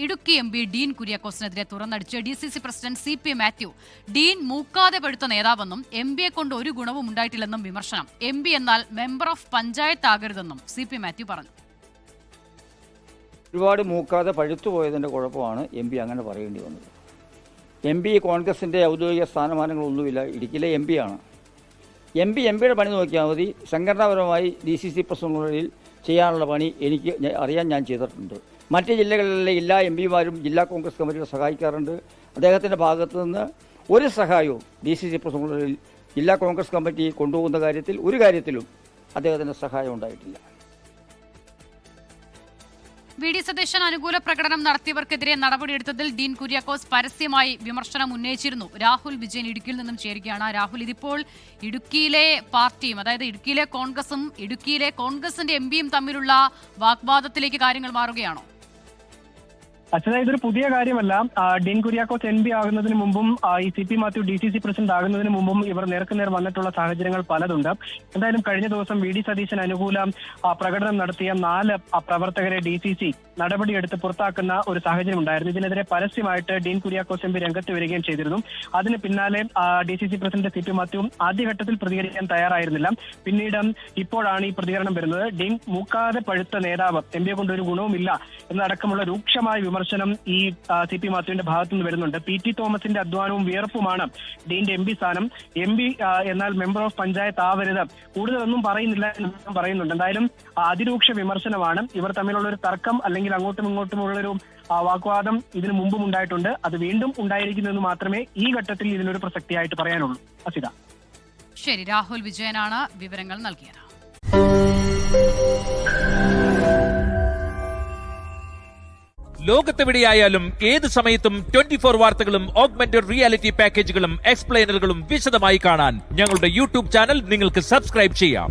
Idukki M P Dean കുര്യാക്കോസിനെതിരെ തുറന്നടിച്ച് DCC president CP Mathew. Dean മൂക്കാതെ പഴുത്ത നേതാവെന്നും MP കൊണ്ട് ഒരു ഗുണവും ഉണ്ടായിട്ടില്ലെന്നും വിമർശനം. MP എന്നാൽ മെമ്പർ ഓഫ് പഞ്ചായത്ത് ആകരുതെന്നും CP മാത്യു പറഞ്ഞു. ഒരുപാട് മൂക്കാതെ പഴുത്തു പോയതിൻ്റെ കുഴപ്പമാണ് MP അങ്ങനെ പറയേണ്ടി വന്നത്. MP കോൺഗ്രസിൻ്റെ ഔദ്യോഗിക സ്ഥാനമാനങ്ങളൊന്നുമില്ല, ഇടുക്കിയിലെ MP ആണ്. MPയുടെ പണി നോക്കിയാൽ മതി. സംഘടനാപരമായി DCC പ്രസിഡന്റുകളിൽ ചെയ്യാനുള്ള പണി എനിക്ക് അറിയാൻ ഞാൻ ചെയ്തിട്ടുണ്ട്. മറ്റ് ജില്ലകളിലെ എല്ലാ MPമാരും ജില്ലാ കോൺഗ്രസ് കമ്മിറ്റിയെ സഹായിക്കാറുണ്ട്. അദ്ദേഹത്തിൻ്റെ ഭാഗത്തു നിന്ന് ഒരു സഹായവും DCC പ്രസിഡന്റുകളിൽ ജില്ലാ കോൺഗ്രസ് കമ്മിറ്റി കൊണ്ടുപോകുന്ന കാര്യത്തിൽ ഒരു കാര്യത്തിലും അദ്ദേഹത്തിൻ്റെ സഹായം ഉണ്ടായിട്ടില്ല. VD സതീശൻ അനുകൂല പ്രകടനം നടത്തിയവർക്കെതിരെ നടപടിയെടുത്തതിൽ ഡീൻ കുര്യാക്കോസ് പരസ്യമായി വിമർശനം ഉന്നയിച്ചിരുന്നു. രാഹുൽ വിജയൻ ഇടുക്കിയിൽ നിന്നും ചേരുകയാണ്. രാഹുൽ, ഇതിപ്പോൾ ഇടുക്കിയിലെ പാർട്ടിയും, അതായത് ഇടുക്കിയിലെ കോൺഗ്രസും ഇടുക്കിയിലെ കോൺഗ്രസിന്റെ MPയും തമ്മിലുള്ള വാഗ്വാദത്തിലേക്ക് കാര്യങ്ങൾ മാറുകയാണോ? അച്ഛനാ, ഇതൊരു പുതിയ കാര്യമല്ല. ഡീൻ കുര്യാക്കോസ് MP ആകുന്നതിന് മുമ്പും ഈ CP മാത്യു DCC പ്രസിഡന്റ് ആകുന്നതിന് മുമ്പും ഇവർ നേർക്കുനേർ വന്നിട്ടുള്ള സാഹചര്യങ്ങൾ പലതുണ്ട്. എന്തായാലും കഴിഞ്ഞ ദിവസം VD സതീശൻ അനുകൂല പ്രകടനം നടത്തിയ 4 പ്രവർത്തകരെ DCC നടപടിയെടുത്ത് പുറത്താക്കുന്ന ഒരു സാഹചര്യം ഉണ്ടായിരുന്നു. ഇതിനെതിരെ പരസ്യമായിട്ട് ഡീൻ കുര്യാക്കോസ് MP രംഗത്ത് വരികയും ചെയ്തിരുന്നു. അതിന് പിന്നാലെ DCC പ്രസിഡന്റ് CP മാത്യു ആദ്യഘട്ടത്തിൽ പ്രതികരിക്കാൻ തയ്യാറായിരുന്നില്ല. പിന്നീട് ഇപ്പോഴാണ് ഈ പ്രതികരണം വരുന്നത്. ഡീൻ മൂക്കാതെ പഴുത്ത നേതാവ്, MP കൊണ്ട് ഒരു ഗുണവുമില്ല എന്നടക്കമുള്ള രൂക്ഷമായ വിമർശനം ഈ CP മാത്യുവിന്റെ ഭാഗത്തുനിന്ന് വരുന്നുണ്ട്. PT തോമസിന്റെ അധ്വാനവും വിയർപ്പുമാണ് ഡീന്റെ MP സ്ഥാനം. MP എന്നാൽ മെമ്പർ ഓഫ് പഞ്ചായത്ത് ആവരുത്. കൂടുതലൊന്നും പറയുന്നില്ല എന്ന് പറയുന്നുണ്ട്. എന്തായാലും അതിരൂക്ഷ വിമർശനമാണ്. ഇവർ തമ്മിലുള്ള ഒരു തർക്കം അല്ലെങ്കിൽ അങ്ങോട്ടും ഇങ്ങോട്ടുമുള്ളൊരു വാഗ്വാദം ഇതിനു മുമ്പും ഉണ്ടായിട്ടുണ്ട്. അത് വീണ്ടും ഉണ്ടായിരിക്കുന്നെന്ന് മാത്രമേ ഈ ഘട്ടത്തിൽ ഇതിനൊരു പ്രസക്തിയായിട്ട് പറയാനുള്ളൂ. അസിത. ശരി, രാഹുൽ വിജയനാണ് വിവരങ്ങൾ നൽകിയത്. ലോകത്തെവിടെയായാലും ഏത് സമയത്തും 24 വാർത്തകളും ഓഗ്മെന്റഡ് റിയാലിറ്റി പാക്കേജുകളും എക്സ്പ്ലെയിനറുകളും വിശദമായി കാണാൻ ഞങ്ങളുടെ YouTube ചാനൽ നിങ്ങൾക്ക് സബ്സ്ക്രൈബ് ചെയ്യാം.